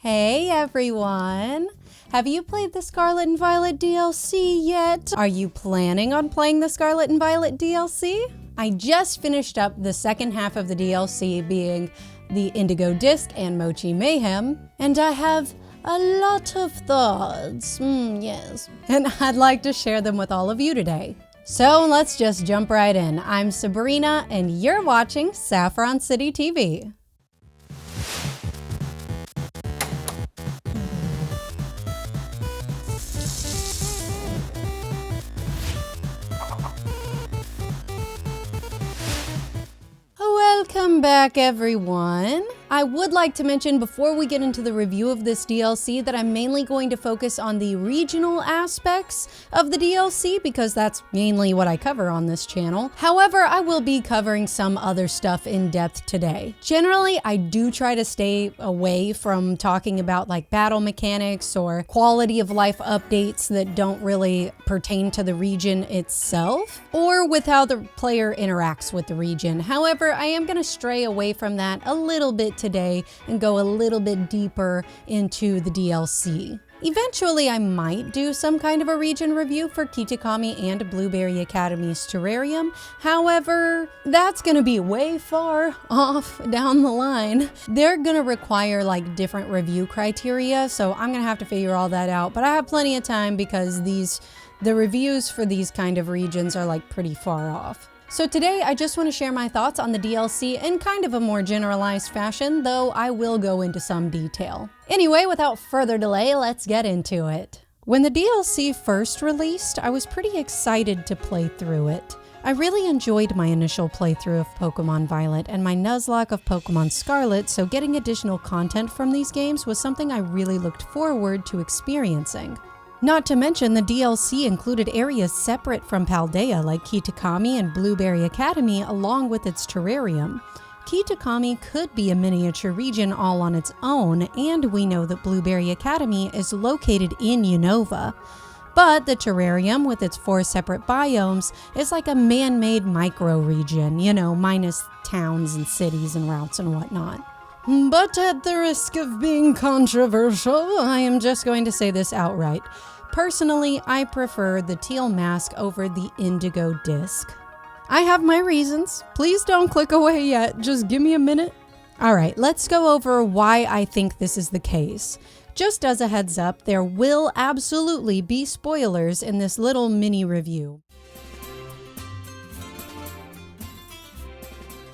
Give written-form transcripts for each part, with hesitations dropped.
Hey everyone! Have you played the Scarlet and Violet DLC yet? Are you planning on playing the Scarlet and Violet DLC? I just finished up the second half of the DLC, being the Indigo Disk and Mochi Mayhem, and I have a lot of thoughts, yes, and I'd like to share them with all of you today. So let's just jump right in. I'm Sabrina, and you're watching Saffron City TV. Welcome back, everyone. I would like to mention before we get into the review of this DLC that I'm mainly going to focus on the regional aspects of the DLC because that's mainly what I cover on this channel. However, I will be covering some other stuff in depth today. Generally, I do try to stay away from talking about like battle mechanics or quality of life updates that don't really pertain to the region itself or with how the player interacts with the region. However, I am going to stray away from that a little bit today and go a little bit deeper into the DLC. Eventually, I might do some kind of a region review for Kitakami and Blueberry Academy's Terrarium. However, that's going to be way far off down the line. They're going to require like different review criteria, so I'm going to have to figure all that out. But I have plenty of time because the reviews for these kind of regions are like pretty far off. So today I just want to share my thoughts on the DLC in kind of a more generalized fashion, though I will go into some detail. Anyway, without further delay, let's get into it. When the DLC first released, I was pretty excited to play through it. I really enjoyed my initial playthrough of Pokemon Violet and my Nuzlocke of Pokemon Scarlet, so getting additional content from these games was something I really looked forward to experiencing. Not to mention, the DLC included areas separate from Paldea like Kitakami and Blueberry Academy along with its terrarium. Kitakami could be a miniature region all on its own, and we know that Blueberry Academy is located in Unova. But the terrarium with its 4 separate biomes is like a man-made micro-region, minus towns and cities and routes and whatnot. But at the risk of being controversial, I am just going to say this outright. Personally, I prefer the Teal Mask over the Indigo Disk. I have my reasons. Please don't click away yet. Just give me a minute. Alright, let's go over why I think this is the case. Just as a heads up, there will absolutely be spoilers in this little mini review.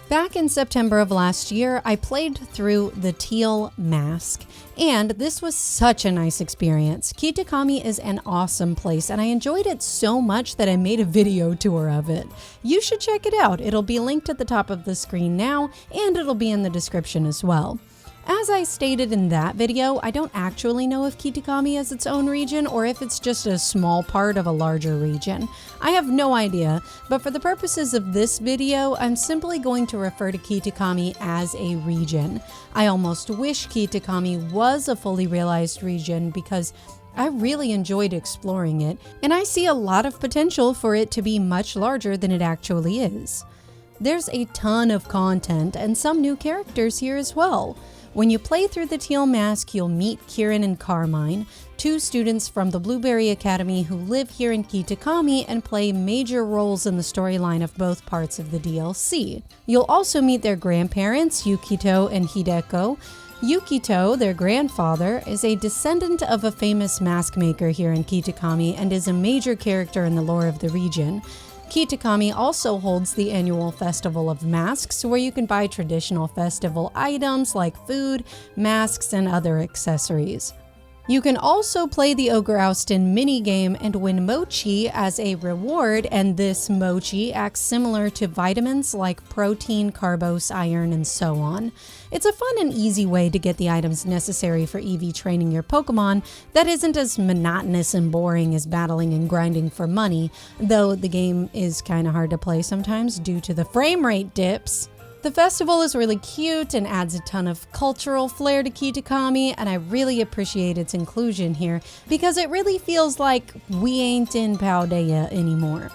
Back in September of last year, I played through the Teal Mask, and this was such a nice experience. Kitakami is an awesome place, and I enjoyed it so much that I made a video tour of it. You should check it out. It'll be linked at the top of the screen now, and it'll be in the description as well. As I stated in that video, I don't actually know if Kitakami is its own region or if it's just a small part of a larger region. I have no idea, but for the purposes of this video, I'm simply going to refer to Kitakami as a region. I almost wish Kitakami was a fully realized region because I really enjoyed exploring it, and I see a lot of potential for it to be much larger than it actually is. There's a ton of content and some new characters here as well. When you play through the Teal Mask, you'll meet Kieran and Carmine, 2 students from the Blueberry Academy who live here in Kitakami and play major roles in the storyline of both parts of the DLC. You'll also meet their grandparents, Yukito and Hideko. Yukito, their grandfather, is a descendant of a famous mask maker here in Kitakami and is a major character in the lore of the region. Kitakami also holds the annual Festival of Masks, where you can buy traditional festival items like food, masks, and other accessories. You can also play the Ogre Oustin minigame and win Mochi as a reward, and this Mochi acts similar to vitamins like protein, carbos, iron, and so on. It's a fun and easy way to get the items necessary for EV training your Pokemon that isn't as monotonous and boring as battling and grinding for money, though the game is kinda hard to play sometimes due to the frame rate dips. The festival is really cute and adds a ton of cultural flair to Kitakami, and I really appreciate its inclusion here because it really feels like we ain't in Paldea anymore.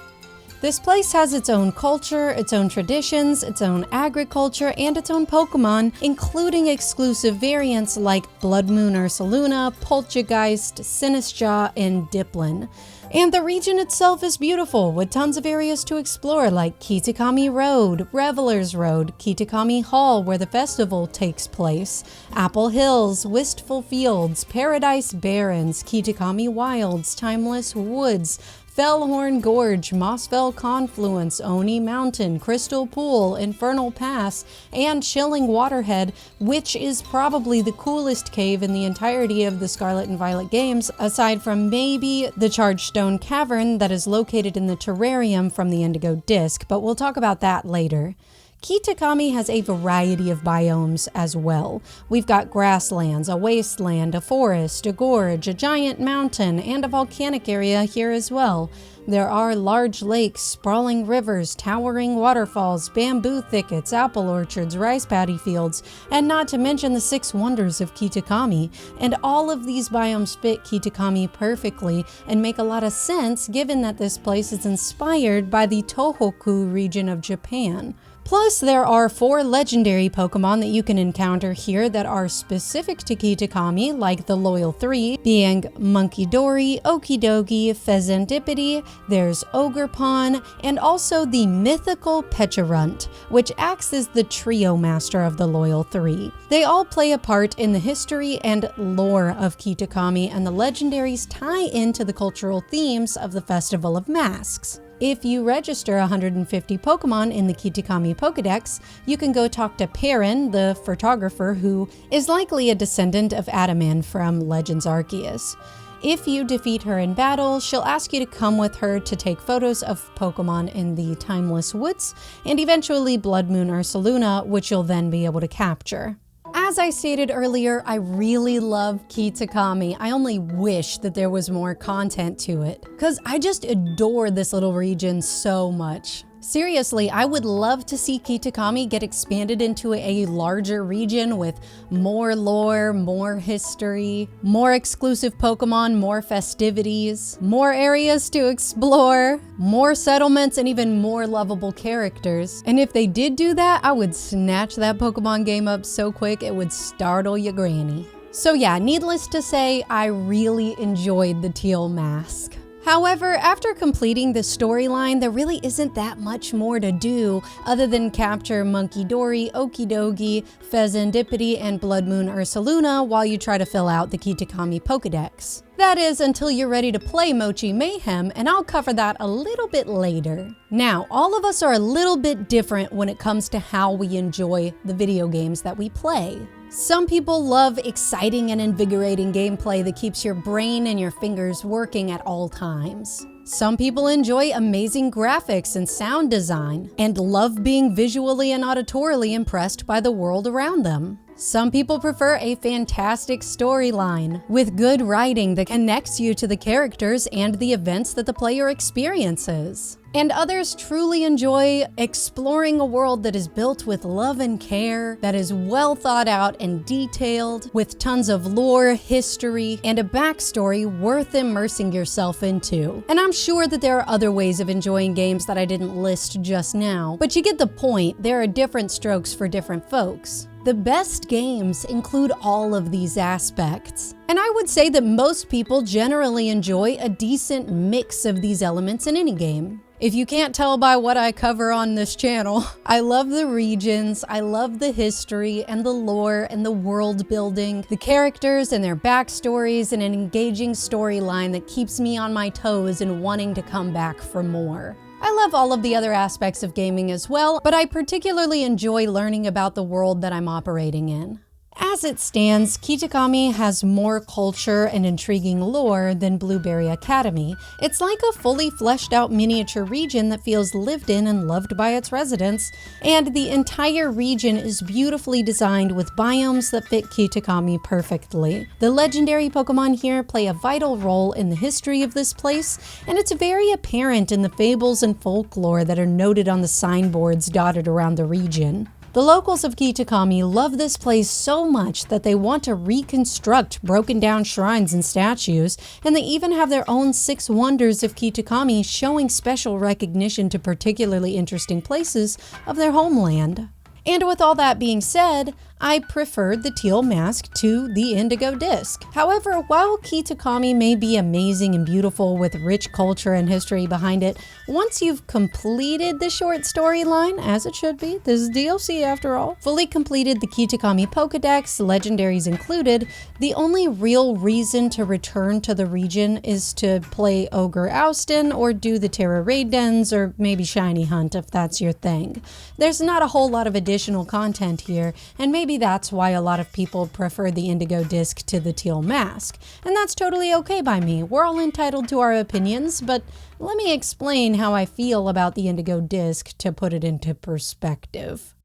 This place has its own culture, its own traditions, its own agriculture, and its own Pokemon, including exclusive variants like Blood Moon Ursaluna, Poltergeist, Sinistcha, and Diplin. And the region itself is beautiful, with tons of areas to explore like Kitakami Road, Revelers Road, Kitakami Hall where the festival takes place, Apple Hills, Wistful Fields, Paradise Barrens, Kitakami Wilds, Timeless Woods, Fellhorn Gorge, Mossfell Confluence, Oni Mountain, Crystal Pool, Infernal Pass, and Chilling Waterhead, which is probably the coolest cave in the entirety of the Scarlet and Violet games, aside from maybe the Charged Stone Cavern that is located in the terrarium from the Indigo Disk, but we'll talk about that later. Kitakami has a variety of biomes as well. We've got grasslands, a wasteland, a forest, a gorge, a giant mountain, and a volcanic area here as well. There are large lakes, sprawling rivers, towering waterfalls, bamboo thickets, apple orchards, rice paddy fields, and not to mention the 6 wonders of Kitakami. And all of these biomes fit Kitakami perfectly and make a lot of sense given that this place is inspired by the Tohoku region of Japan. Plus, there are 4 legendary Pokemon that you can encounter here that are specific to Kitakami, like the Loyal 3, being Munkidori, Okidogi, Fezandipiti, there's Ogerpon, and also the mythical Pecharunt, which acts as the trio master of the Loyal 3. They all play a part in the history and lore of Kitakami, and the legendaries tie into the cultural themes of the Festival of Masks. If you register 150 Pokemon in the Kitakami Pokedex, you can go talk to Perrin, the photographer who is likely a descendant of Adaman from Legends Arceus. If you defeat her in battle, she'll ask you to come with her to take photos of Pokemon in the Timeless Woods, and eventually Blood Moon Ursaluna, which you'll then be able to capture. As I stated earlier, I really love Kitakami. I only wish that there was more content to it, because I just adore this little region so much. Seriously, I would love to see Kitakami get expanded into a larger region with more lore, more history, more exclusive Pokemon, more festivities, more areas to explore, more settlements, and even more lovable characters. And if they did do that, I would snatch that Pokemon game up so quick it would startle your granny. So yeah, needless to say, I really enjoyed the Teal Mask. However, after completing the storyline, there really isn't that much more to do other than capture Munkidori, Okidogi, Fezandipiti, and Blood Moon Ursaluna while you try to fill out the Kitakami Pokedex. That is until you're ready to play Mochi Mayhem, and I'll cover that a little bit later. Now, all of us are a little bit different when it comes to how we enjoy the video games that we play. Some people love exciting and invigorating gameplay that keeps your brain and your fingers working at all times. Some people enjoy amazing graphics and sound design, and love being visually and auditorily impressed by the world around them. Some people prefer a fantastic storyline with good writing that connects you to the characters and the events that the player experiences. And others truly enjoy exploring a world that is built with love and care, that is well thought out and detailed, with tons of lore, history, and a backstory worth immersing yourself into. And I'm sure that there are other ways of enjoying games that I didn't list just now, but you get the point. There are different strokes for different folks. The best games include all of these aspects. And I would say that most people generally enjoy a decent mix of these elements in any game. If you can't tell by what I cover on this channel, I love the regions, I love the history and the lore and the world building, the characters and their backstories, and an engaging storyline that keeps me on my toes and wanting to come back for more. I love all of the other aspects of gaming as well, but I particularly enjoy learning about the world that I'm operating in. As it stands, Kitakami has more culture and intriguing lore than Blueberry Academy. It's like a fully fleshed out miniature region that feels lived in and loved by its residents, and the entire region is beautifully designed with biomes that fit Kitakami perfectly. The legendary Pokemon here play a vital role in the history of this place, and it's very apparent in the fables and folklore that are noted on the signboards dotted around the region. The locals of Kitakami love this place so much that they want to reconstruct broken down shrines and statues, and they even have their own 6 wonders of Kitakami showing special recognition to particularly interesting places of their homeland. And with all that being said, I preferred the Teal Mask to the Indigo Disk. However, while Kitakami may be amazing and beautiful with rich culture and history behind it, once you've completed the short storyline, as it should be, this is DLC after all, fully completed the Kitakami Pokédex, legendaries included, the only real reason to return to the region is to play Ogre Oustin or do the Terra Raid Dens or maybe Shiny Hunt if that's your thing. There's not a whole lot of additional content here, and maybe that's why a lot of people prefer the Indigo Disk to the Teal Mask. And that's totally okay by me. We're all entitled to our opinions, but let me explain how I feel about the Indigo Disk to put it into perspective.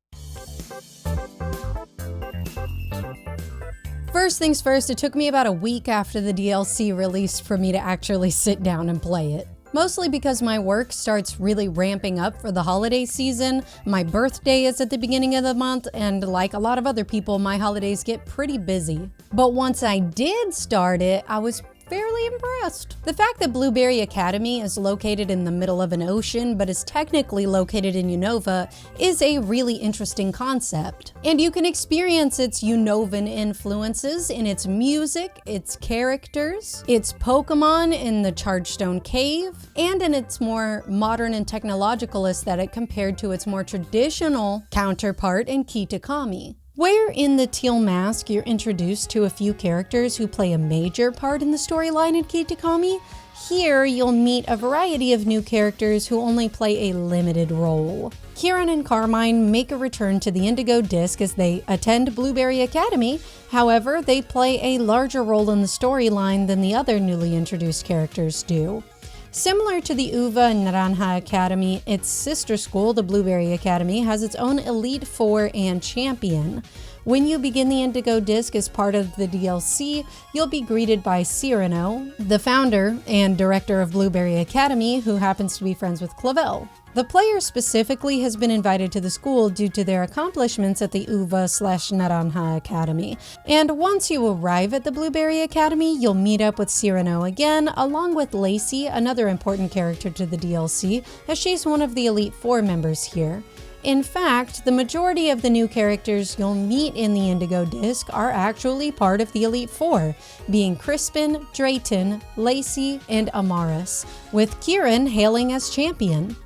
First things first, it took me about a week after the DLC released for me to actually sit down and play it. Mostly because my work starts really ramping up for the holiday season. My birthday is at the beginning of the month, and like a lot of other people, my holidays get pretty busy. But once I did start it, I was fairly impressed. The fact that Blueberry Academy is located in the middle of an ocean but is technically located in Unova is a really interesting concept. And you can experience its Unovan influences in its music, its characters, its Pokemon in the Chargestone Cave, and in its more modern and technological aesthetic compared to its more traditional counterpart in Kitakami. Where in the Teal Mask you're introduced to a few characters who play a major part in the storyline in Kitakami, here you'll meet a variety of new characters who only play a limited role. Kieran and Carmine make a return to the Indigo Disk as they attend Blueberry Academy, however, they play a larger role in the storyline than the other newly introduced characters do. Similar to the Uva and Naranja Academy, its sister school, the Blueberry Academy, has its own Elite Four and Champion. When you begin the Indigo Disk as part of the DLC, you'll be greeted by Cyrano, the founder and director of Blueberry Academy, who happens to be friends with Clavel. The player specifically has been invited to the school due to their accomplishments at the Uva/Naranja Academy. And once you arrive at the Blueberry Academy, you'll meet up with Cyrano again, along with Lacey, another important character to the DLC, as she's one of the Elite Four members here. In fact, the majority of the new characters you'll meet in the Indigo Disk are actually part of the Elite Four, being Crispin, Drayton, Lacey, and Amaris, with Kieran hailing as champion.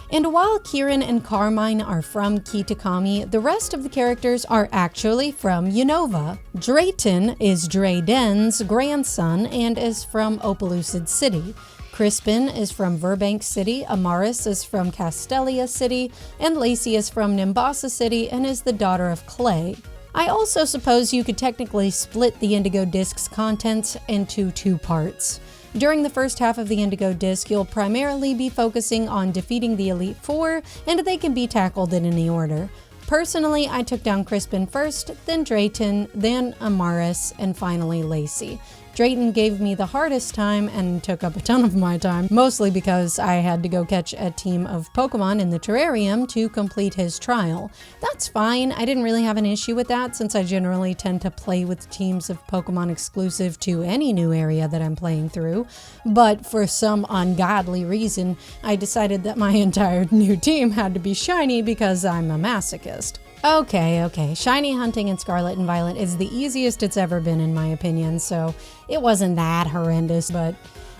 And while Kieran and Carmine are from Kitakami, the rest of the characters are actually from Unova. Drayton is Drayden's grandson and is from Opelucid City. Crispin is from Verbank City, Amaris is from Castelia City, and Lacey is from Nimbasa City and is the daughter of Clay. I also suppose you could technically split the Indigo Disk's contents into 2 parts. During the first half of the Indigo Disk, you'll primarily be focusing on defeating the Elite Four, and they can be tackled in any order. Personally, I took down Crispin first, then Drayton, then Amaris, and finally Lacey. Drayton gave me the hardest time and took up a ton of my time, mostly because I had to go catch a team of Pokemon in the terrarium to complete his trial. That's fine, I didn't really have an issue with that since I generally tend to play with teams of Pokemon exclusive to any new area that I'm playing through, but for some ungodly reason, I decided that my entire new team had to be shiny because I'm a masochist. Okay, shiny hunting in Scarlet and Violet is the easiest it's ever been in my opinion, so it wasn't that horrendous, but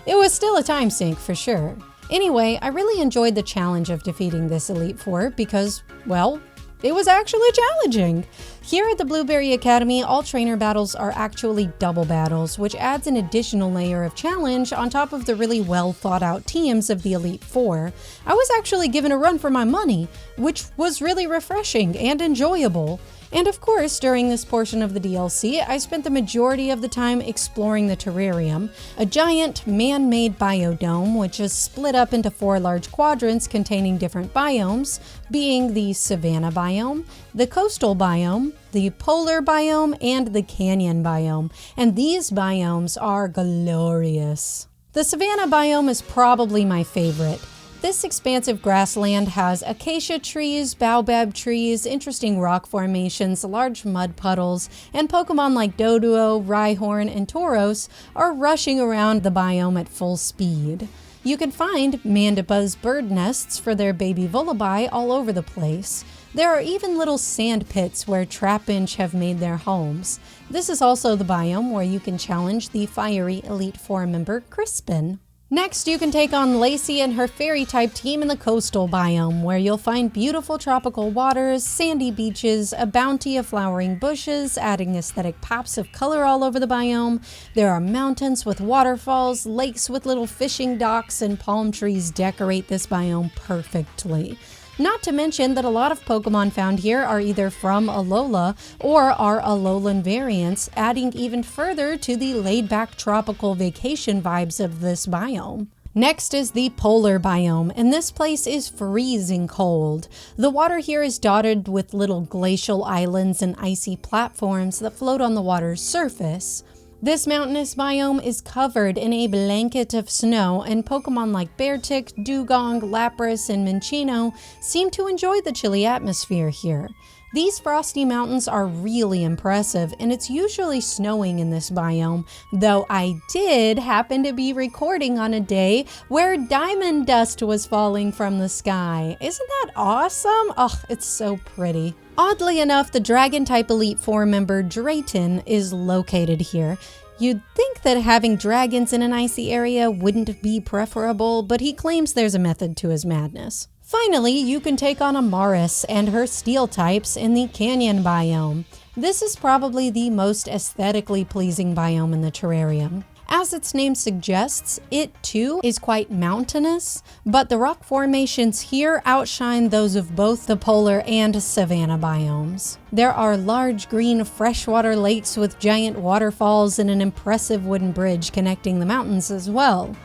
it was still a time sink for sure. Anyway, I really enjoyed the challenge of defeating this Elite Four because, well, it was actually challenging. Here at the Blueberry Academy, all trainer battles are actually double battles, which adds an additional layer of challenge on top of the really well thought out teams of the Elite Four. I was actually given a run for my money, which was really refreshing and enjoyable. And of course, during this portion of the DLC, I spent the majority of the time exploring the terrarium, a giant man-made biodome which is split up into 4 large quadrants containing different biomes, being the savanna biome, the coastal biome, the polar biome, and the canyon biome. And these biomes are glorious. The savanna biome is probably my favorite. This expansive grassland has acacia trees, baobab trees, interesting rock formations, large mud puddles, and Pokemon like Doduo, Rhyhorn, and Tauros are rushing around the biome at full speed. You can find Mandiba's bird nests for their baby Vullaby all over the place. There are even little sand pits where Trapinch have made their homes. This is also the biome where you can challenge the fiery Elite Four member Crispin. Next, you can take on Lacey and her fairy-type team in the coastal biome, where you'll find beautiful tropical waters, sandy beaches, a bounty of flowering bushes, adding aesthetic pops of color all over the biome. There are mountains with waterfalls, lakes with little fishing docks, and palm trees decorate this biome perfectly. Not to mention that a lot of Pokemon found here are either from Alola or are Alolan variants, adding even further to the laid-back tropical vacation vibes of this biome. Next is the polar biome, and this place is freezing cold. The water here is dotted with little glacial islands and icy platforms that float on the water's surface. This mountainous biome is covered in a blanket of snow, and Pokemon like Beartic, Dugong, Lapras, and Minccino seem to enjoy the chilly atmosphere here. These frosty mountains are really impressive, and it's usually snowing in this biome, though I did happen to be recording on a day where diamond dust was falling from the sky. Isn't that awesome? Oh, it's so pretty. Oddly enough, the Dragon-type Elite Four member Drayton is located here. You'd think that having dragons in an icy area wouldn't be preferable, but he claims there's a method to his madness. Finally, you can take on Amaris and her steel types in the Canyon biome. This is probably the most aesthetically pleasing biome in the terrarium. As its name suggests, it too is quite mountainous, but the rock formations here outshine those of both the polar and savanna biomes. There are large green freshwater lakes with giant waterfalls and an impressive wooden bridge connecting the mountains as well.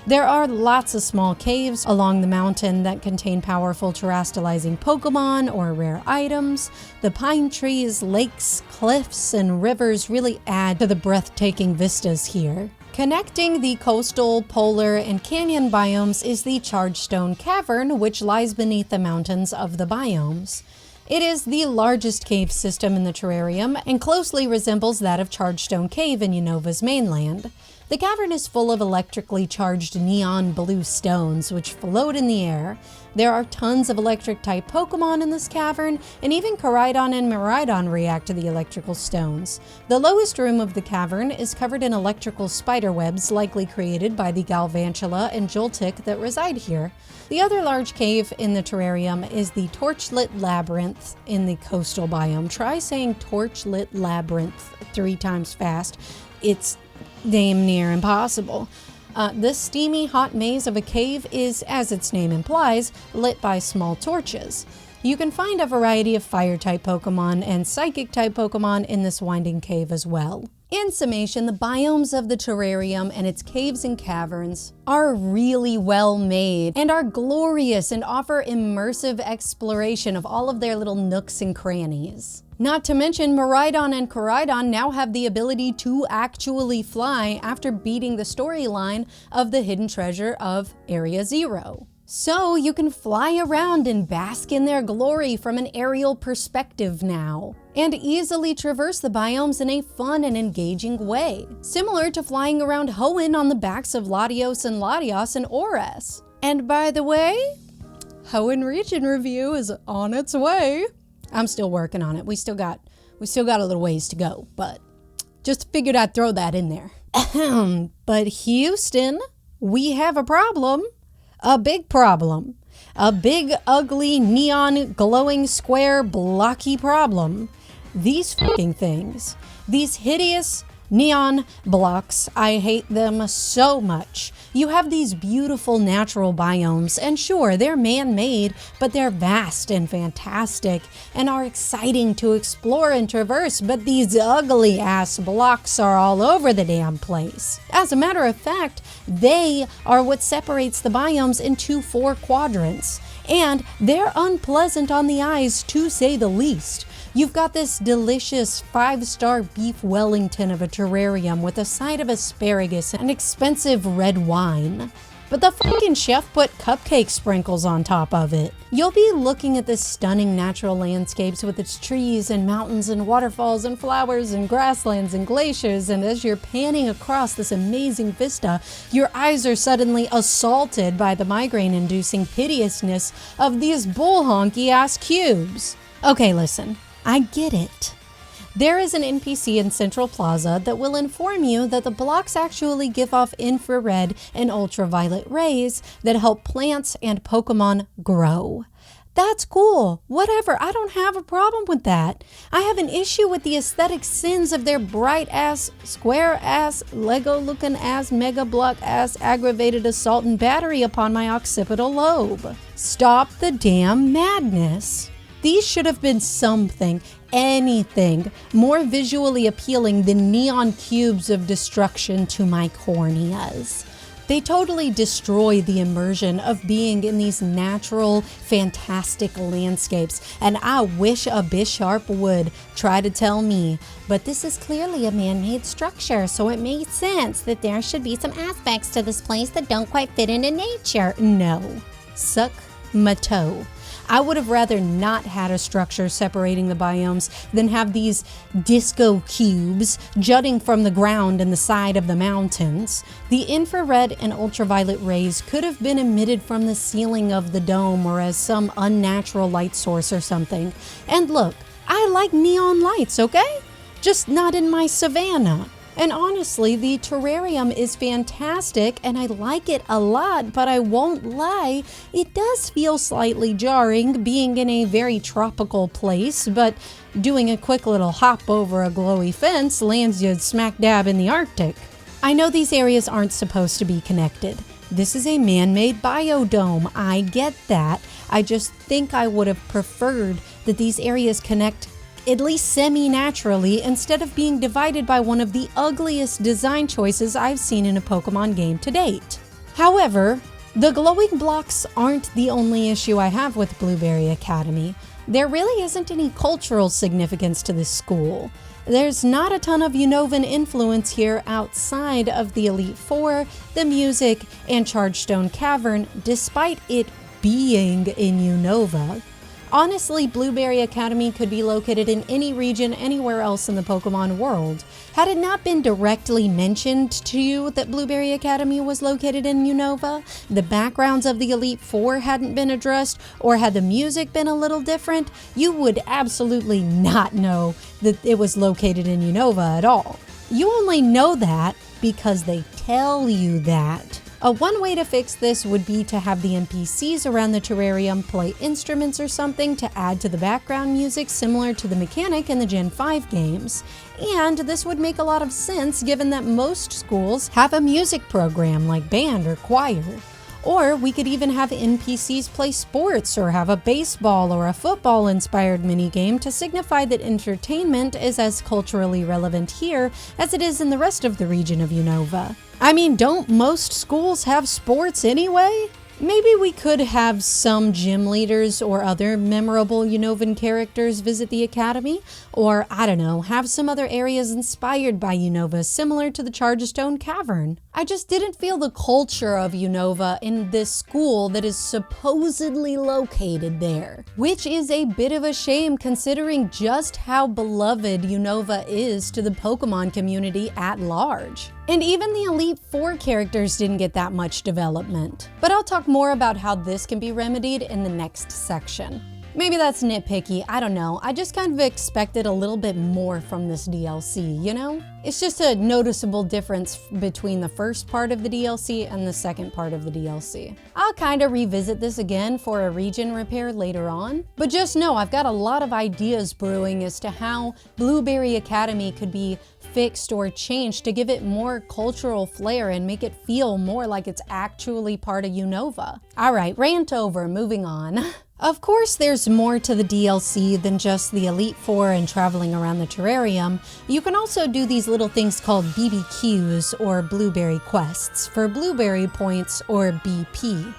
There are lots of small caves along the mountain that contain powerful terastallizing Pokemon or rare items. The pine trees, lakes, cliffs, and rivers really add to the breathtaking vistas here. Connecting the coastal, polar, and canyon biomes is the Chargestone Cavern, which lies beneath the mountains of the biomes. It is the largest cave system in the terrarium and closely resembles that of Chargestone Cave in Unova's mainland. The cavern is full of electrically charged neon blue stones which float in the air. There are tons of electric-type Pokemon in this cavern, and even Koraidon and Miraidon react to the electrical stones. The lowest room of the cavern is covered in electrical spiderwebs likely created by the Galvantula and Joltik that reside here. The other large cave in the terrarium is the Torchlit Labyrinth in the coastal biome. Try saying Torchlit Labyrinth 3 times fast. It's damn near impossible. This steamy hot maze of a cave is, as its name implies, lit by small torches. You can find a variety of fire-type Pokemon and psychic-type Pokemon in this winding cave as well. In summation, the biomes of the terrarium and its caves and caverns are really well made and are glorious and offer immersive exploration of all of their little nooks and crannies. Not to mention, Miraidon and Koraidon now have the ability to actually fly after beating the storyline of the hidden treasure of Area Zero. So you can fly around and bask in their glory from an aerial perspective now, and easily traverse the biomes in a fun and engaging way, similar to flying around Hoenn on the backs of Latios and Latios and Ores. And by the way, Hoenn region review is on its way. I'm still working on it. We still got a little ways to go, but just figured I'd throw that in there. But Houston, we have a problem. A big problem. A big, ugly, neon, glowing, square, blocky problem. These fucking things. These hideous neon blocks. I hate them so much. You have these beautiful natural biomes, and sure, they're man-made, but they're vast and fantastic and are exciting to explore and traverse, but these ugly-ass blocks are all over the damn place. As a matter of fact, they are what separates the biomes into 4 quadrants, and they're unpleasant on the eyes, to say the least. You've got this delicious 5-star beef Wellington of a terrarium with a side of asparagus and expensive red wine. but the fucking chef put cupcake sprinkles on top of it. You'll be looking at this stunning natural landscapes with its trees and mountains and waterfalls and flowers and grasslands and glaciers, and as you're panning across this amazing vista, your eyes are suddenly assaulted by the migraine-inducing hideousness of these bull honky-ass cubes. Okay, listen, I get it. There is an NPC in Central Plaza that will inform you that the blocks actually give off infrared and ultraviolet rays that help plants and Pokemon grow. That's cool. Whatever. I don't have a problem with that. I have an issue with the aesthetic sins of their bright-ass, square-ass, Lego-looking-ass, mega-block-ass, aggravated assault and battery upon my occipital lobe. Stop the damn madness. These should have been something, anything, more visually appealing than neon cubes of destruction to my corneas. They totally destroy the immersion of being in these natural, fantastic landscapes, and I wish a Bisharp would try to tell me, but this is clearly a man-made structure, so it makes sense that there should be some aspects to this place that don't quite fit into nature. No. Suck my toe. I would have rather not had a structure separating the biomes than have these disco cubes jutting from the ground and the side of the mountains. The infrared and ultraviolet rays could have been emitted from the ceiling of the dome or as some unnatural light source or something. And look, I like neon lights, okay? Just not in my savannah. And honestly, the terrarium is fantastic and I like it a lot, but I won't lie, it does feel slightly jarring being in a very tropical place, but doing a quick little hop over a glowy fence lands you smack dab in the Arctic. I know these areas aren't supposed to be connected. This is a man-made biodome, I get that. I just think I would have preferred that these areas connect at least semi-naturally, instead of being divided by one of the ugliest design choices I've seen in a Pokemon game to date. However, the glowing blocks aren't the only issue I have with Blueberry Academy. There really isn't any cultural significance to this school. There's not a ton of Unovan influence here outside of the Elite Four, the music, and Chargestone Cavern, despite it being in Unova. Honestly, Blueberry Academy could be located in any region anywhere else in the Pokemon world. Had it not been directly mentioned to you that Blueberry Academy was located in Unova, the backgrounds of the Elite Four hadn't been addressed, or had the music been a little different, you would absolutely not know that it was located in Unova at all. You only know that because they tell you that. One way to fix this would be to have the NPCs around the terrarium play instruments or something to add to the background music similar to the mechanic in the Gen 5 games. And this would make a lot of sense given that most schools have a music program like band or choir. Or we could even have NPCs play sports or have a baseball or a football-inspired minigame to signify that entertainment is as culturally relevant here as it is in the rest of the region of Unova. I mean, don't most schools have sports anyway? Maybe we could have some gym leaders or other memorable Unovan characters visit the academy, or I don't know, have some other areas inspired by Unova similar to the Chargestone Cavern. I just didn't feel the culture of Unova in this school that is supposedly located there, which is a bit of a shame considering just how beloved Unova is to the Pokemon community at large. And even the Elite Four characters didn't get that much development. But I'll talk more about how this can be remedied in the next section. Maybe that's nitpicky, I don't know. I just kind of expected a little bit more from this DLC, you know? It's just a noticeable difference between the first part of the DLC and the second part of the DLC. I'll kind of revisit this again for a region repair later on, but just know I've got a lot of ideas brewing as to how Blueberry Academy could be fixed or changed to give it more cultural flair and make it feel more like it's actually part of Unova. Alright, rant over, moving on. Of course, there's more to the DLC than just the Elite Four and traveling around the terrarium. You can also do these little things called BBQs or Blueberry Quests for Blueberry Points or BP.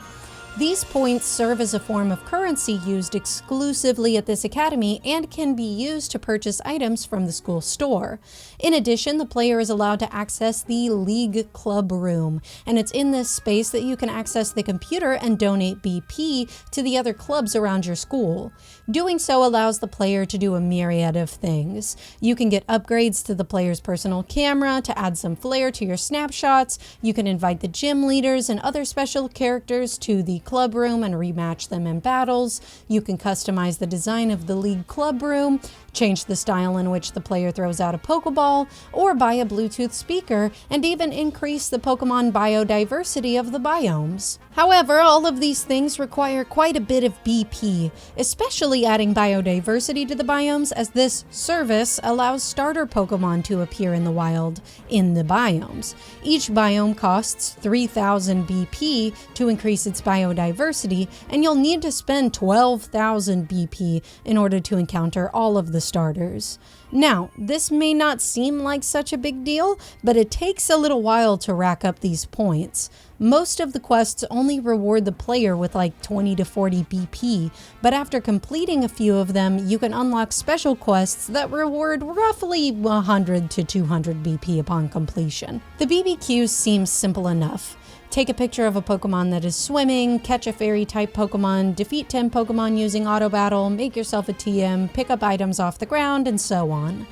These points serve as a form of currency used exclusively at this academy and can be used to purchase items from the school store. In addition, the player is allowed to access the League Club Room, and it's in this space that you can access the computer and donate BP to the other clubs around your school. Doing so allows the player to do a myriad of things. You can get upgrades to the player's personal camera to add some flair to your snapshots. You can invite the gym leaders and other special characters to the club room and rematch them in battles. You can customize the design of the League Club Room, change the style in which the player throws out a Pokeball, or buy a Bluetooth speaker, and even increase the Pokemon biodiversity of the biomes. However, all of these things require quite a bit of BP, especially adding biodiversity to the biomes, as this service allows starter Pokemon to appear in the wild in the biomes. Each biome costs 3,000 BP to increase its biodiversity, and you'll need to spend 12,000 BP in order to encounter all of the starters. Now, this may not seem like such a big deal, but it takes a little while to rack up these points. Most of the quests only reward the player with like 20 to 40 BP, but after completing a few of them, you can unlock special quests that reward roughly 100 to 200 BP upon completion. The BBQs seem simple enough. Take a picture of a Pokemon that is swimming, catch a fairy-type Pokemon, defeat 10 Pokemon using auto battle, make yourself a TM, pick up items off the ground, and so on.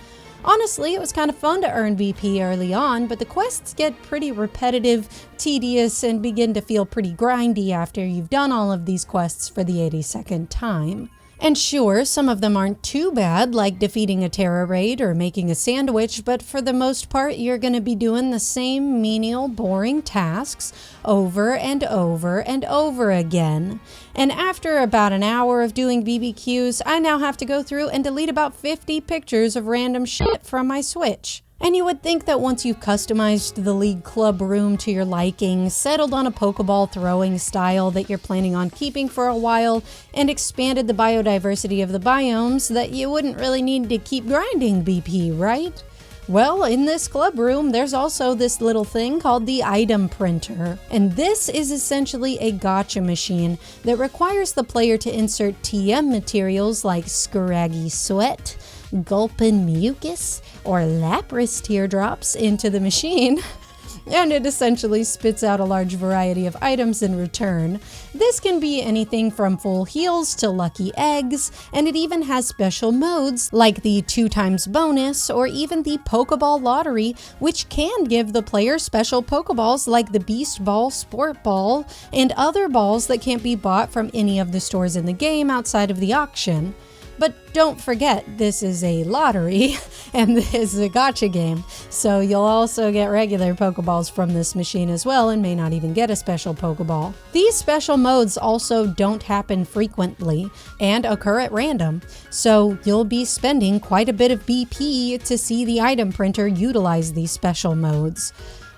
Honestly, it was kind of fun to earn BP early on, but the quests get pretty repetitive, tedious, and begin to feel pretty grindy after you've done all of these quests for the 82nd time. And sure, some of them aren't too bad, like defeating a Terra raid or making a sandwich, but for the most part, you're going to be doing the same menial, boring tasks over and over and over again. And after about an hour of doing BBQs, I now have to go through and delete about 50 pictures of random shit from my Switch. And you would think that once you've customized the League Club Room to your liking, settled on a Pokeball throwing style that you're planning on keeping for a while, and expanded the biodiversity of the biomes, that you wouldn't really need to keep grinding BP, right? Well, in this club room, there's also this little thing called the item printer. And this is essentially a gacha machine that requires the player to insert TM materials like Scraggy Sweat, Gulpin Mucus, or Lapras Teardrops into the machine, and it essentially spits out a large variety of items in return. This can be anything from full heals to lucky eggs, and it even has special modes like the 2x bonus or even the Pokeball Lottery, which can give the player special Pokeballs like the Beast Ball, Sport Ball, and other balls that can't be bought from any of the stores in the game outside of the auction. But don't forget, this is a lottery, and this is a gacha game, so you'll also get regular Pokeballs from this machine as well, and may not even get a special Pokeball. These special modes also don't happen frequently, and occur at random, so you'll be spending quite a bit of BP to see the item printer utilize these special modes.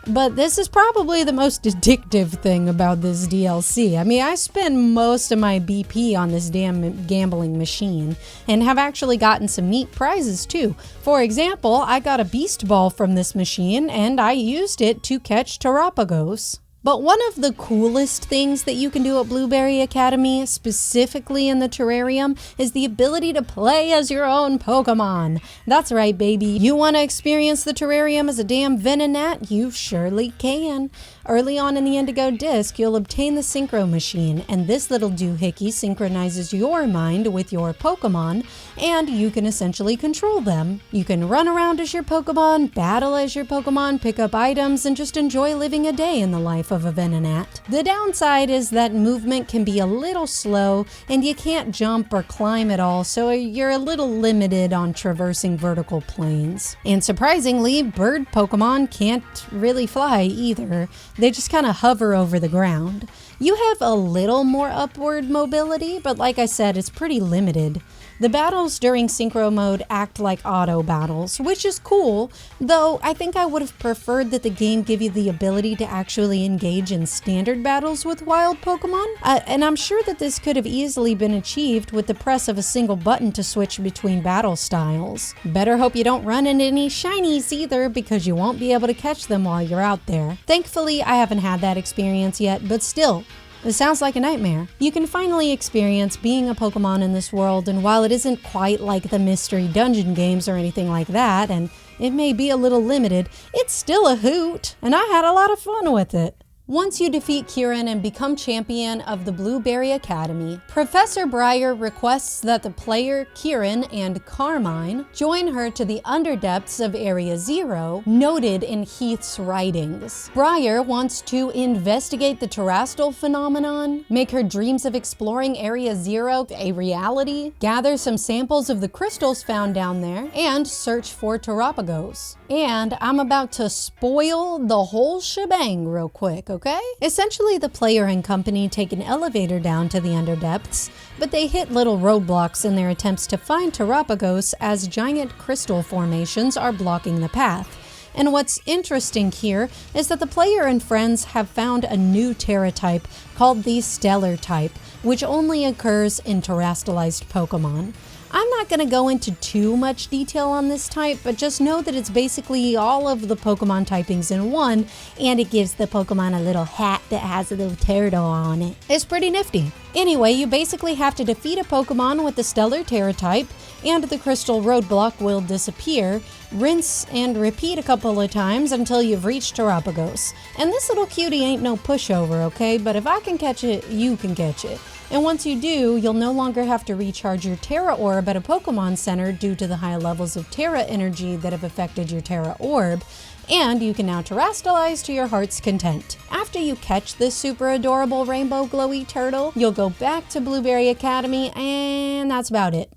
But this is probably the most addictive thing about this DLC. I mean, I spend most of my BP on this damn gambling machine, and have actually gotten some neat prizes too. For example, I got a Beast Ball from this machine, and I used it to catch Terapagos. But one of the coolest things that you can do at Blueberry Academy, specifically in the terrarium, is the ability to play as your own Pokemon. That's right, baby. You want to experience the terrarium as a damn Venonat? You surely can. Early on in the Indigo Disk, you'll obtain the Synchro Machine, and this little doohickey synchronizes your mind with your Pokemon, and you can essentially control them. You can run around as your Pokemon, battle as your Pokemon, pick up items, and just enjoy living a day in the life of a Venonat. The downside is that movement can be a little slow, and you can't jump or climb at all, so you're a little limited on traversing vertical planes. And surprisingly, bird Pokemon can't really fly either. They just kind of hover over the ground. You have a little more upward mobility, but like I said, it's pretty limited. The battles during Synchro mode act like auto battles, which is cool, though I think I would have preferred that the game give you the ability to actually engage in standard battles with wild Pokemon. And I'm sure that this could have easily been achieved with the press of a single button to switch between battle styles. Better hope you don't run into any shinies either, because you won't be able to catch them while you're out there. Thankfully, I haven't had that experience yet, but still, It sounds like a nightmare. You can finally experience being a Pokemon in this world, and while it isn't quite like the mystery dungeon games or anything like that, and it may be a little limited, it's still a hoot, and I had a lot of fun with it. Once you defeat Kieran and become champion of the Blueberry Academy, Professor Briar requests that the player Kieran and Carmine join her to the underdepths of Area Zero, noted in Heath's writings. Briar wants to investigate the terrestrial phenomenon, make her dreams of exploring Area Zero a reality, gather some samples of the crystals found down there, and search for Terapagos. And I'm about to spoil the whole shebang real quick, okay? Essentially, the player and company take an elevator down to the underdepths, but they hit little roadblocks in their attempts to find Terapagos as giant crystal formations are blocking the path. And what's interesting here is that the player and friends have found a new Terra type called the Stellar type, which only occurs in terrestrialized Pokemon. I'm not going to go into too much detail on this type, but just know that it's basically all of the Pokemon typings in one, and it gives the Pokemon a little hat that has a little turtle on it. It's pretty nifty. Anyway, you basically have to defeat a Pokemon with the Stellar Terra type, and the crystal roadblock will disappear. Rinse and repeat a couple of times until you've reached Terapagos. And this little cutie ain't no pushover, okay? But if I can catch it, you can catch it. And once you do, you'll no longer have to recharge your Terra Orb at a Pokemon Center due to the high levels of Terra energy that have affected your Terra Orb, and you can now terrestrialize to your heart's content. After you catch this super adorable rainbow glowy turtle, you'll go back to Blueberry Academy, and that's about it.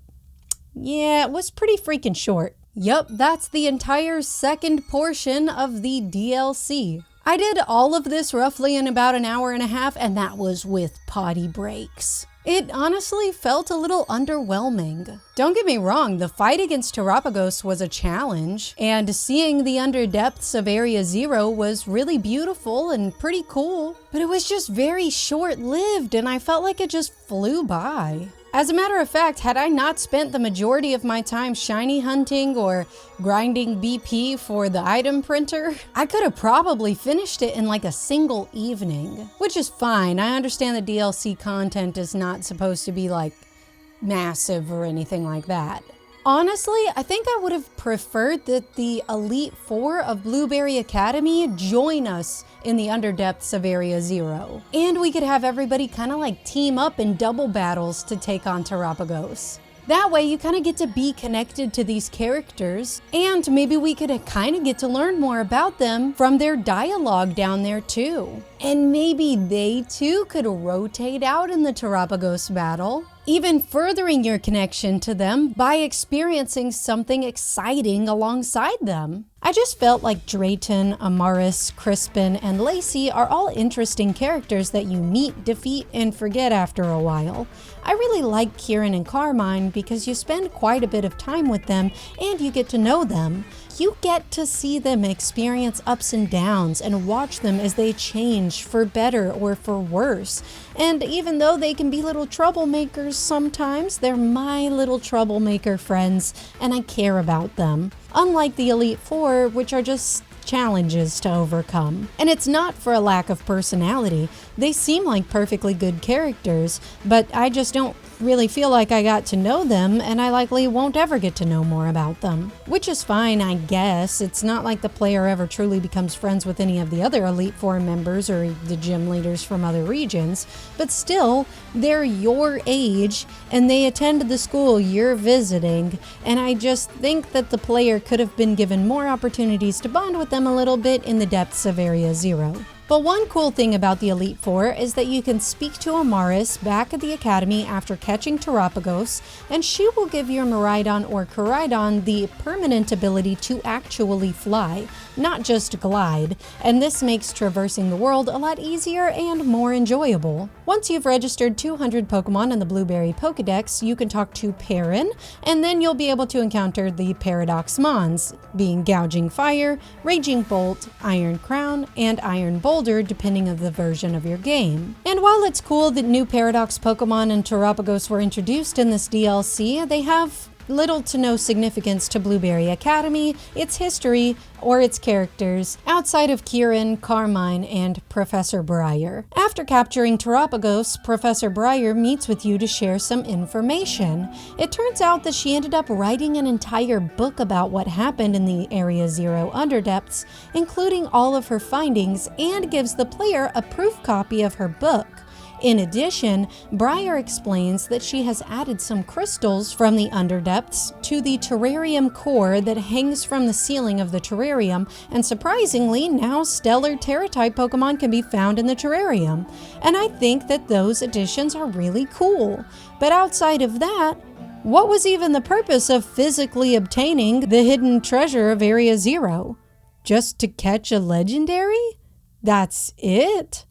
Yeah, it was pretty freaking short. Yup, that's the entire second portion of the DLC. I did all of this roughly in about an hour and a half, and that was with potty breaks. It honestly felt a little underwhelming. Don't get me wrong, the fight against Terapagos was a challenge, and seeing the underdepths of Area Zero was really beautiful and pretty cool, but it was just very short-lived, and I felt like it just flew by. As a matter of fact, had I not spent the majority of my time shiny hunting or grinding BP for the item printer, I could have probably finished it in like a single evening, which is fine. I understand the DLC content is not supposed to be like massive or anything like that. Honestly, I think I would have preferred that the Elite Four of Blueberry Academy join us in the underdepths of Area Zero. And we could have everybody kind of like team up in double battles to take on Terapagos. That way you kind of get to be connected to these characters, and maybe we could kind of get to learn more about them from their dialogue down there too. And maybe they too could rotate out in the Terapagos battle, even furthering your connection to them by experiencing something exciting alongside them. I just felt like Drayton, Amaris, Crispin, and Lacey are all interesting characters that you meet, defeat, and forget after a while. I really like Kieran and Carmine because you spend quite a bit of time with them and you get to know them. You get to see them experience ups and downs and watch them as they change for better or for worse. And even though they can be little troublemakers sometimes, they're my little troublemaker friends, and I care about them. Unlike the Elite Four, which are just challenges to overcome. And it's not for a lack of personality. They seem like perfectly good characters, but I just don't really feel like I got to know them, and I likely won't ever get to know more about them. Which is fine, I guess. It's not like the player ever truly becomes friends with any of the other Elite Four members or the gym leaders from other regions, but still, they're your age, and they attend the school you're visiting, and I just think that the player could have been given more opportunities to bond with them a little bit in the depths of Area Zero. But one cool thing about the Elite Four is that you can speak to Amaris back at the Academy after catching Terapagos, and she will give your Miraidon or Koraidon the permanent ability to actually fly, not just glide, and this makes traversing the world a lot easier and more enjoyable. Once you've registered 200 Pokemon in the Blueberry Pokedex, you can talk to Perrin, and then you'll be able to encounter the Paradox Mons, being Gouging Fire, Raging Bolt, Iron Crown, and Iron Boulder, depending on the version of your game. And while it's cool that new Paradox Pokemon and Terapagos were introduced in this DLC, they have little to no significance to Blueberry Academy, its history, or its characters, outside of Kieran, Carmine, and Professor Briar. After capturing Terapagos, Professor Briar meets with you to share some information. It turns out that she ended up writing an entire book about what happened in the Area Zero Underdepths, including all of her findings, and gives the player a proof copy of her book. In addition, Briar explains that she has added some crystals from the underdepths to the terrarium core that hangs from the ceiling of the terrarium, and surprisingly, now stellar Terra-type Pokemon can be found in the terrarium. And I think that those additions are really cool. But outside of that, what was even the purpose of physically obtaining the hidden treasure of Area Zero? Just to catch a legendary? That's it?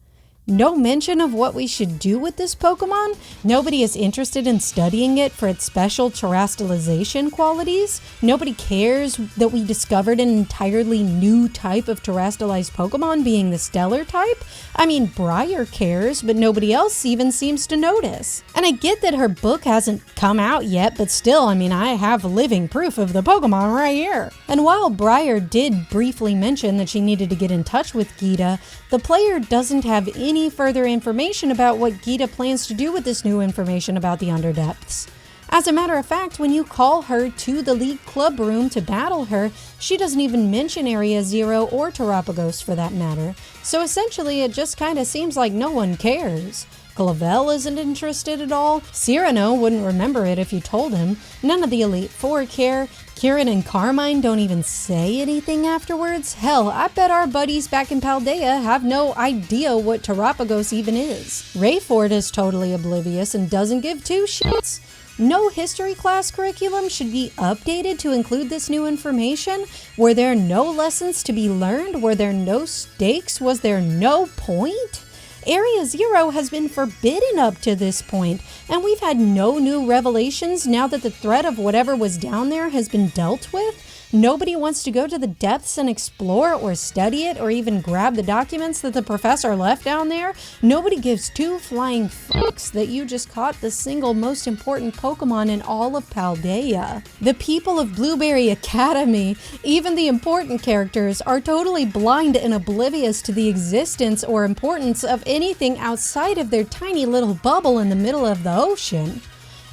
No mention of what we should do with this Pokemon? Nobody is interested in studying it for its special terastallization qualities? Nobody cares that we discovered an entirely new type of terastallized Pokemon, being the stellar type? I mean, Briar cares, but nobody else even seems to notice. And I get that her book hasn't come out yet, but still, I mean, I have living proof of the Pokemon right here. And while Briar did briefly mention that she needed to get in touch with Geeta, the player doesn't have any further information about what Geeta plans to do with this new information about the Underdepths. As a matter of fact, when you call her to the League Club room to battle her, she doesn't even mention Area Zero or Terapagos for that matter. So essentially, it just kinda seems like no one cares. Clavel isn't interested at all. Cyrano wouldn't remember it if you told him. None of the Elite Four care. Kieran and Carmine don't even say anything afterwards. Hell, I bet our buddies back in Paldea have no idea what Terapagos even is. Rayford is totally oblivious and doesn't give two shits. No history class curriculum should be updated to include this new information? Were there no lessons to be learned? Were there no stakes? Was there no point? Area Zero has been forbidden up to this point, and we've had no new revelations now that the threat of whatever was down there has been dealt with. Nobody wants to go to the depths and explore or study it or even grab the documents that the professor left down there. Nobody gives two flying fucks that you just caught the single most important Pokemon in all of Paldea. The people of Blueberry Academy, even the important characters, are totally blind and oblivious to the existence or importance of anything outside of their tiny little bubble in the middle of the ocean.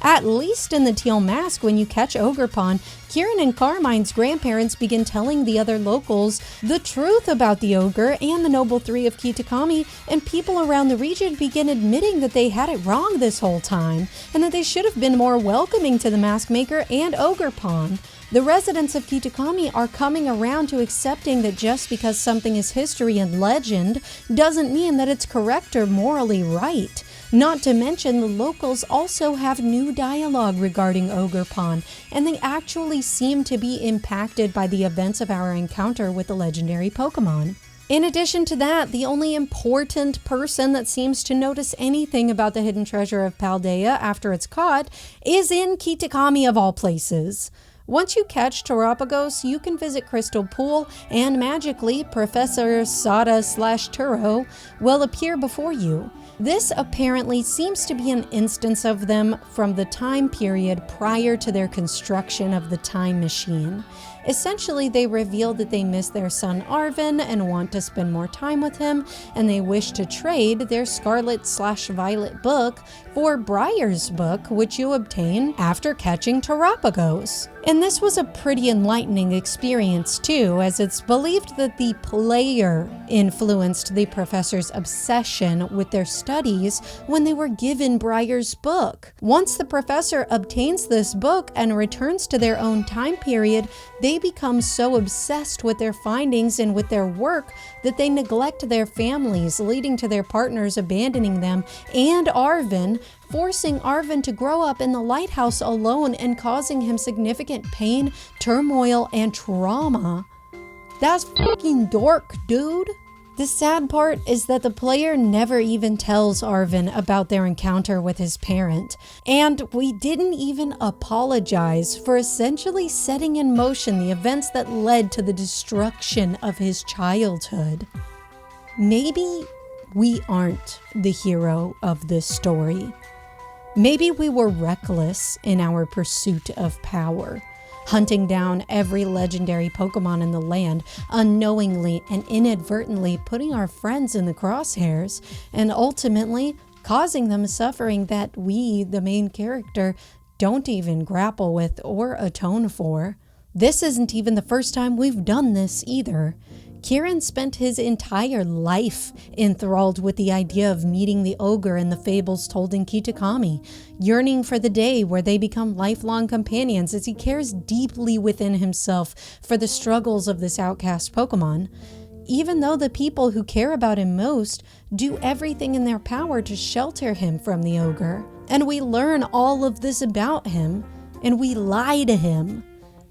At least in the Teal Mask, when you catch Ogerpon, Kieran and Carmine's grandparents begin telling the other locals the truth about the ogre and the Noble Three of Kitakami, and people around the region begin admitting that they had it wrong this whole time, and that they should have been more welcoming to the Mask Maker and Ogerpon. The residents of Kitakami are coming around to accepting that just because something is history and legend doesn't mean that it's correct or morally right. Not to mention, the locals also have new dialogue regarding Ogerpon, and they actually seem to be impacted by the events of our encounter with the legendary Pokemon. In addition to that, the only important person that seems to notice anything about the hidden treasure of Paldea after it's caught is in Kitakami of all places. Once you catch Terapagos, you can visit Crystal Pool, and magically, Professor Sada/Turo will appear before you. This apparently seems to be an instance of them from the time period prior to their construction of the time machine. Essentially, they revealed that they miss their son Arvin and want to spend more time with him, and they wish to trade their Scarlet/Violet book for Briar's book, which you obtain after catching Terapagos. And this was a pretty enlightening experience too, as it's believed that the player influenced the professor's obsession with their studies when they were given Briar's book. Once the professor obtains this book and returns to their own time period, they become so obsessed with their findings and with their work that they neglect their families, leading to their partners abandoning them and Arvin, forcing Arvin to grow up in the lighthouse alone and causing him significant pain, turmoil, and trauma. That's fucking dark, dude. The sad part is that the player never even tells Arvin about their encounter with his parent, and we didn't even apologize for essentially setting in motion the events that led to the destruction of his childhood. Maybe we aren't the hero of this story. Maybe we were reckless in our pursuit of power, hunting down every legendary Pokemon in the land, unknowingly and inadvertently putting our friends in the crosshairs, and ultimately causing them suffering that we, the main character, don't even grapple with or atone for. This isn't even the first time we've done this either. Kieran spent his entire life enthralled with the idea of meeting the ogre in the fables told in Kitakami, yearning for the day where they become lifelong companions as he cares deeply within himself for the struggles of this outcast Pokemon. Even though the people who care about him most do everything in their power to shelter him from the ogre. And we learn all of this about him, and we lie to him.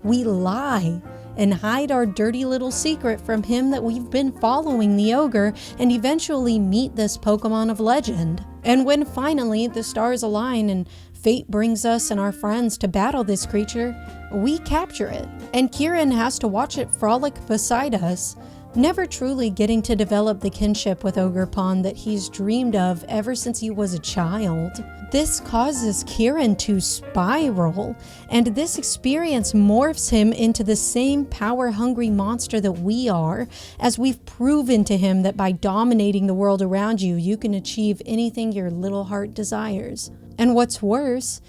We lie and hide our dirty little secret from him that we've been following the ogre and eventually meet this Pokemon of legend. And when finally the stars align and fate brings us and our friends to battle this creature, we capture it. And Kieran has to watch it frolic beside us, never truly getting to develop the kinship with Ogerpon that he's dreamed of ever since he was a child. This causes Kieran to spiral, and this experience morphs him into the same power-hungry monster that we are, as we've proven to him that by dominating the world around you, you can achieve anything your little heart desires. And what's worse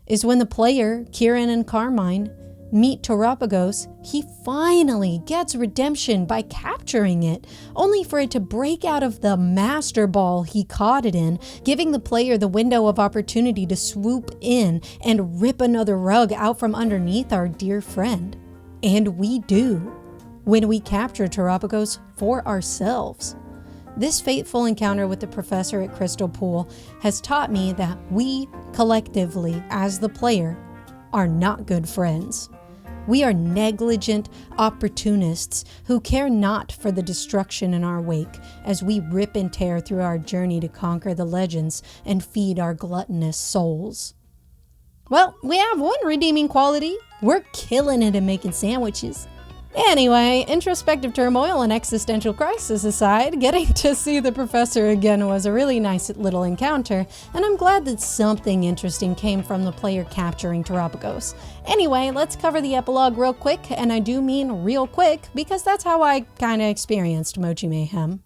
is when the player, Kieran and Carmine, meet Terapagos, he finally gets redemption by capturing it, only for it to break out of the master ball he caught it in, giving the player the window of opportunity to swoop in and rip another rug out from underneath our dear friend. And we do, when we capture Terapagos for ourselves. This fateful encounter with the professor at Crystal Pool has taught me that we, collectively, as the player, are not good friends. We are negligent opportunists who care not for the destruction in our wake as we rip and tear through our journey to conquer the legends and feed our gluttonous souls. Well, we have one redeeming quality. We're killing it at making sandwiches. Anyway, introspective turmoil and existential crisis aside, getting to see the professor again was a really nice little encounter, and I'm glad that something interesting came from the player capturing Terapagos. Anyway, let's cover the epilogue real quick, and I do mean real quick, because that's how I kinda experienced Mochi Mayhem.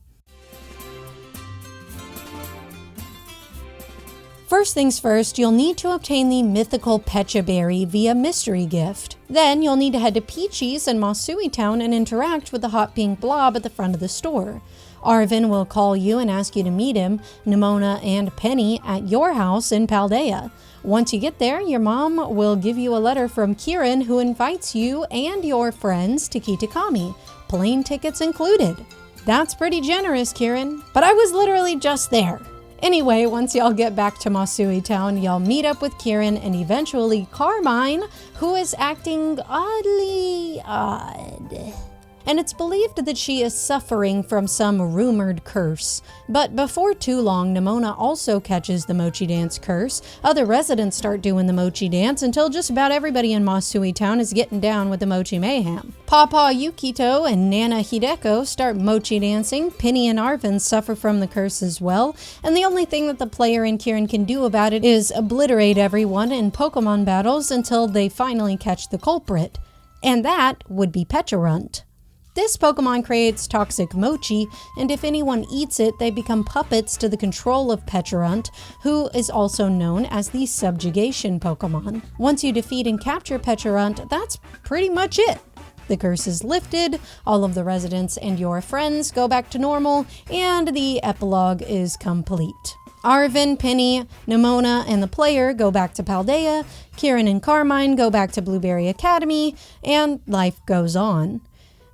First things first, you'll need to obtain the mythical Pecha Berry via mystery gift. Then you'll need to head to Peachy's in Masui Town and interact with the hot pink blob at the front of the store. Arvin will call you and ask you to meet him, Nimona and Penny, at your house in Paldea. Once you get there, your mom will give you a letter from Kieran who invites you and your friends to Kitakami, plane tickets included. That's pretty generous, Kieran, but I was literally just there. Anyway, once y'all get back to Masui Town, y'all meet up with Kieran and eventually Carmine, who is acting oddly odd. And it's believed that she is suffering from some rumored curse. But before too long, Nimona also catches the Mochi Dance curse. Other residents start doing the Mochi Dance until just about everybody in Masui Town is getting down with the Mochi Mayhem. Papa Yukito and Nana Hideko start Mochi dancing, Penny and Arvin suffer from the curse as well, and the only thing that the player and Kieran can do about it is obliterate everyone in Pokemon battles until they finally catch the culprit. And that would be Pecharunt. This Pokemon creates toxic mochi, and if anyone eats it, they become puppets to the control of Pecharunt, who is also known as the subjugation Pokemon. Once you defeat and capture Pecharunt, that's pretty much it. The curse is lifted, all of the residents and your friends go back to normal, and the epilogue is complete. Arvin, Penny, Nimona, and the player go back to Paldea, Kieran and Carmine go back to Blueberry Academy, and life goes on.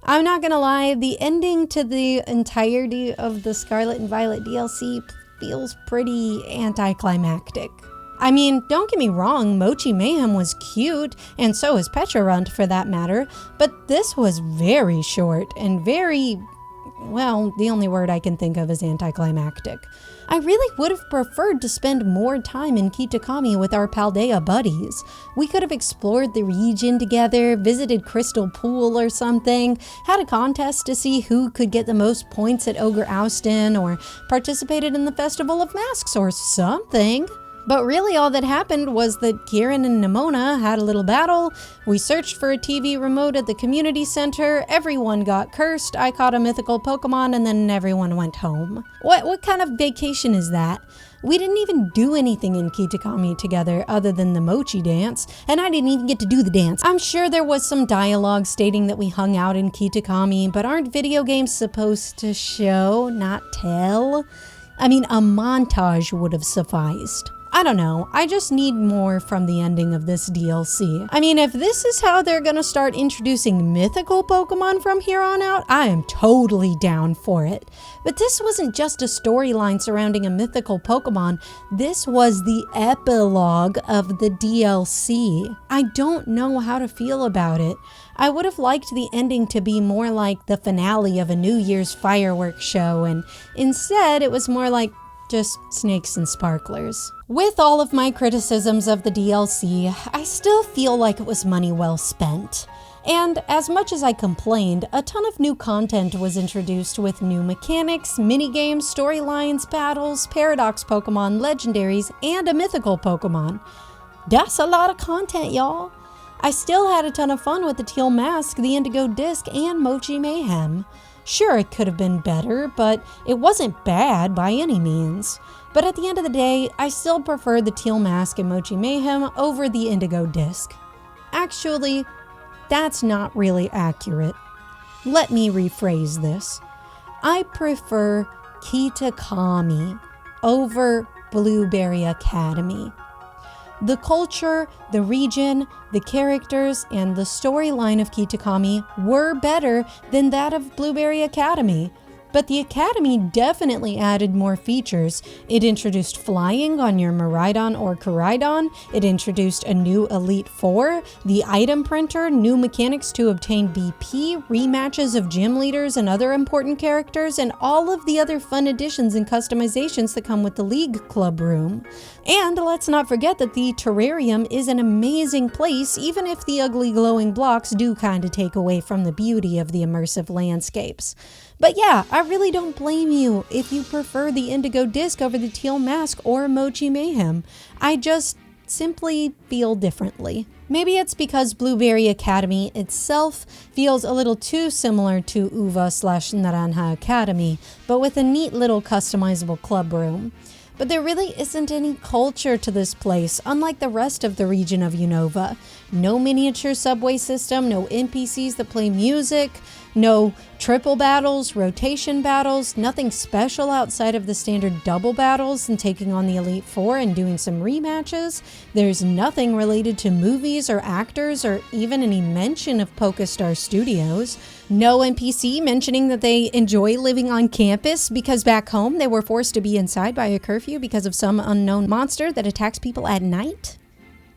I'm not gonna lie, the ending to the entirety of the Scarlet and Violet DLC feels pretty anticlimactic. I mean, don't get me wrong, Mochi Mayhem was cute, and so is Pecharunt for that matter, but this was very short and very, well, the only word I can think of is anticlimactic. I really would have preferred to spend more time in Kitakami with our Paldea buddies. We could have explored the region together, visited Crystal Pool or something, had a contest to see who could get the most points at Ogre Oustin, or participated in the Festival of Masks or something. But really all that happened was that Kieran and Nimona had a little battle, we searched for a TV remote at the community center, everyone got cursed, I caught a mythical Pokemon, and then everyone went home. What kind of vacation is that? We didn't even do anything in Kitakami together other than the Mochi dance, and I didn't even get to do the dance. I'm sure there was some dialogue stating that we hung out in Kitakami, but aren't video games supposed to show, not tell? I mean, a montage would have sufficed. I don't know, I just need more from the ending of this DLC. I mean, if this is how they're gonna start introducing mythical Pokemon from here on out, I am totally down for it. But this wasn't just a storyline surrounding a mythical Pokemon, this was the epilogue of the DLC. I don't know how to feel about it. I would have liked the ending to be more like the finale of a New Year's fireworks show, and instead it was more like just snakes and sparklers. With all of my criticisms of the DLC, I still feel like it was money well spent. And as much as I complained, a ton of new content was introduced with new mechanics, minigames, storylines, battles, paradox Pokemon, legendaries, and a mythical Pokemon. That's a lot of content, y'all. I still had a ton of fun with the Teal Mask, the Indigo Disk, and Mochi Mayhem. Sure, it could have been better, but it wasn't bad by any means. But at the end of the day, I still prefer the Teal Mask and Mochi Mayhem over the Indigo Disk. Actually, that's not really accurate. Let me rephrase this. I prefer Kitakami over Blueberry Academy. The culture, the region, the characters, and the storyline of Kitakami were better than that of Blueberry Academy. But the Academy definitely added more features. It introduced flying on your Miraidon or Koraidon. It introduced a new Elite Four, the item printer, new mechanics to obtain BP, rematches of gym leaders and other important characters, and all of the other fun additions and customizations that come with the League Club Room. And let's not forget that the terrarium is an amazing place, even if the ugly glowing blocks do kind of take away from the beauty of the immersive landscapes. But yeah, I really don't blame you if you prefer the Indigo Disk over the Teal Mask or Mochi Mayhem. I just simply feel differently. Maybe it's because Blueberry Academy itself feels a little too similar to Uva/Naranja Academy, but with a neat little customizable club room. But there really isn't any culture to this place, unlike the rest of the region of Unova. No miniature subway system, no NPCs that play music, no triple battles, rotation battles, nothing special outside of the standard double battles and taking on the Elite Four and doing some rematches. There's nothing related to movies or actors or even any mention of PokeStar Studios. No NPC mentioning that they enjoy living on campus because back home they were forced to be inside by a curfew because of some unknown monster that attacks people at night.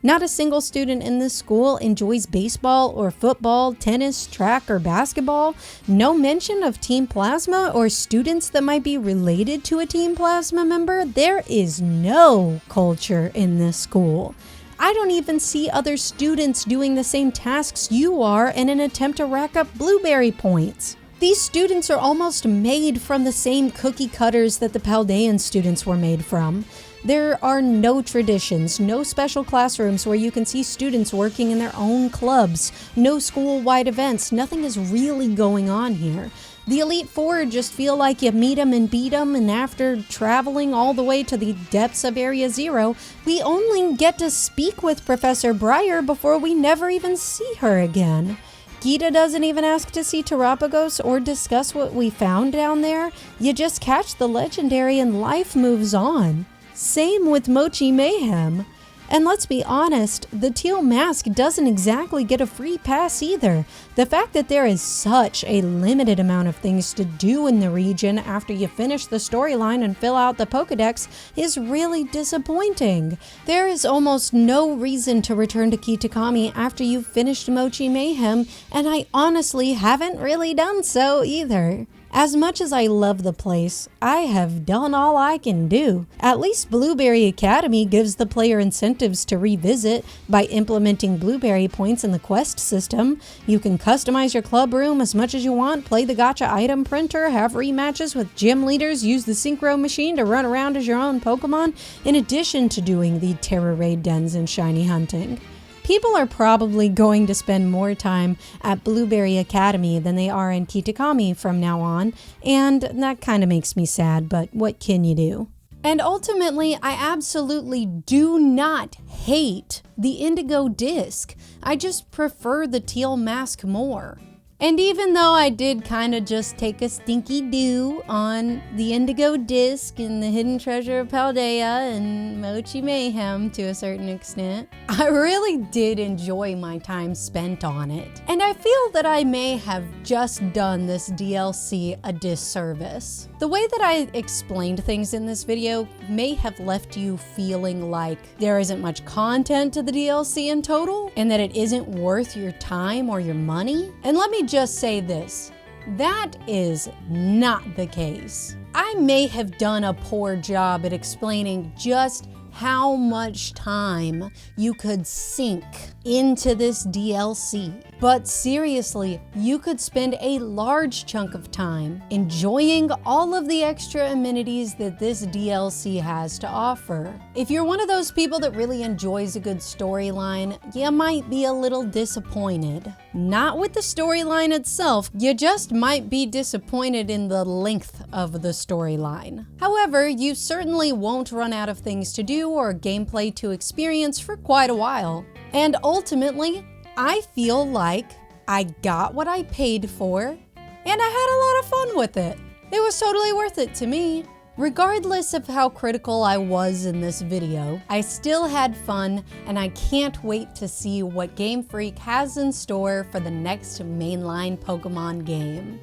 Not a single student in this school enjoys baseball or football, tennis, track, or basketball. No mention of Team Plasma or students that might be related to a Team Plasma member. There is no culture in this school. I don't even see other students doing the same tasks you are in an attempt to rack up blueberry points. These students are almost made from the same cookie cutters that the Paldean students were made from. There are no traditions, no special classrooms where you can see students working in their own clubs, no school-wide events, nothing is really going on here. The Elite Four just feel like you meet them and beat them, and after traveling all the way to the depths of Area Zero, we only get to speak with Professor Breyer before we never even see her again. Gita doesn't even ask to see Terapagos or discuss what we found down there. You just catch the legendary and life moves on. Same with Mochi Mayhem. And let's be honest, the Teal Mask doesn't exactly get a free pass either. The fact that there is such a limited amount of things to do in the region after you finish the storyline and fill out the Pokedex is really disappointing. There is almost no reason to return to Kitakami after you've finished Mochi Mayhem, and I honestly haven't really done so either. As much as I love the place, I have done all I can do. At least Blueberry Academy gives the player incentives to revisit by implementing Blueberry points in the quest system. You can customize your club room as much as you want, play the gacha item printer, have rematches with gym leaders, use the synchro machine to run around as your own Pokemon, in addition to doing the Terror Raid dens and shiny hunting. People are probably going to spend more time at Blueberry Academy than they are in Kitakami from now on, and that kind of makes me sad, but what can you do? And ultimately, I absolutely do not hate the Indigo Disk. I just prefer the Teal Mask more. And even though I did kind of just take a stinky do on the Indigo Disk and the Hidden Treasure of Paldea and Mochi Mayhem to a certain extent, I really did enjoy my time spent on it. And I feel that I may have just done this DLC a disservice. The way that I explained things in this video may have left you feeling like there isn't much content to the DLC in total and that it isn't worth your time or your money. And let me just say this, that is not the case. I may have done a poor job at explaining just how much time you could sink into this DLC. But seriously, you could spend a large chunk of time enjoying all of the extra amenities that this DLC has to offer. If you're one of those people that really enjoys a good storyline, you might be a little disappointed. Not with the storyline itself, you just might be disappointed in the length of the storyline. However, you certainly won't run out of things to do or gameplay to experience for quite a while. And ultimately, I feel like I got what I paid for, and I had a lot of fun with it. It was totally worth it to me. Regardless of how critical I was in this video, I still had fun, and I can't wait to see what Game Freak has in store for the next mainline Pokemon game.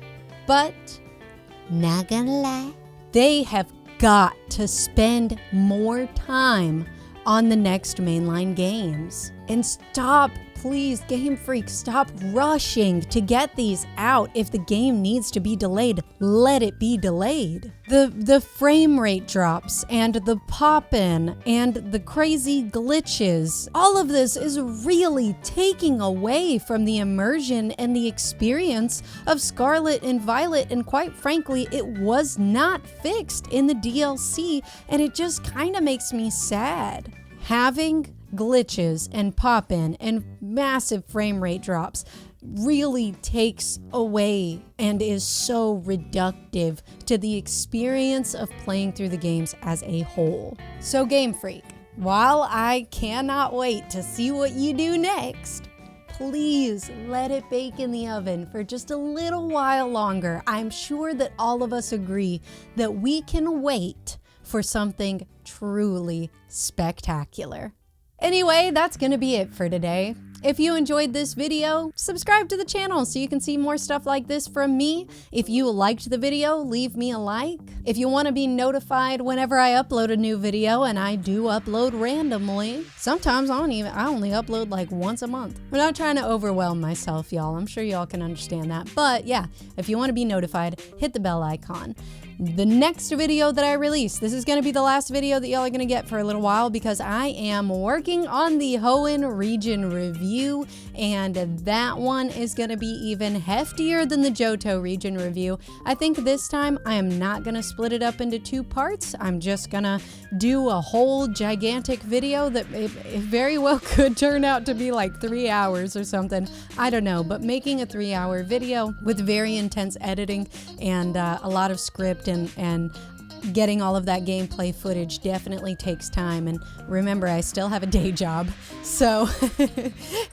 But, not gonna lie, they have got to spend more time on the next mainline games. And stop, please, Game Freak, stop rushing to get these out. If the game needs to be delayed, let it be delayed. The frame rate drops and the pop-in and the crazy glitches, all of this is really taking away from the immersion and the experience of Scarlet and Violet, and quite frankly, it was not fixed in the DLC, and it just kind of makes me sad. Having glitches and pop-in and massive frame rate drops really takes away and is so reductive to the experience of playing through the games as a whole. So Game Freak, while I cannot wait to see what you do next, please let it bake in the oven for just a little while longer. I'm sure that all of us agree that we can wait for something truly spectacular. Anyway, that's gonna be it for today. If you enjoyed this video, subscribe to the channel so you can see more stuff like this from me. If you liked the video, leave me a like. If you want to be notified whenever I upload a new video, and I do upload randomly, sometimes I only upload like once a month. I'm not trying to overwhelm myself, y'all. I'm sure y'all can understand that. But yeah, if you want to be notified, hit the bell icon. The next video that I release, this is going to be the last video that y'all are going to get for a little while, because I am working on the Hoenn region review, and that one is going to be even heftier than the Johto region review. I think this time I am not going to split it up into two parts. I'm just going to do a whole gigantic video that it very well could turn out to be like 3 hours or something. I don't know, but making a 3-hour video with very intense editing and a lot of script and getting all of that gameplay footage definitely takes time. And remember, I still have a day job. So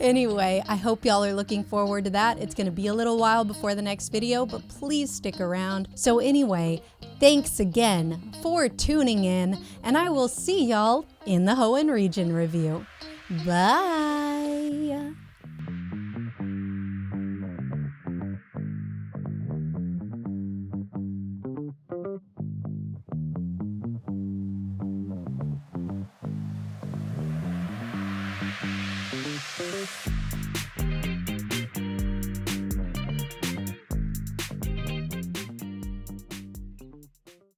anyway, I hope y'all are looking forward to that. It's going to be a little while before the next video, but please stick around. So anyway, thanks again for tuning in, and I will see y'all in the Hoenn region review. Bye!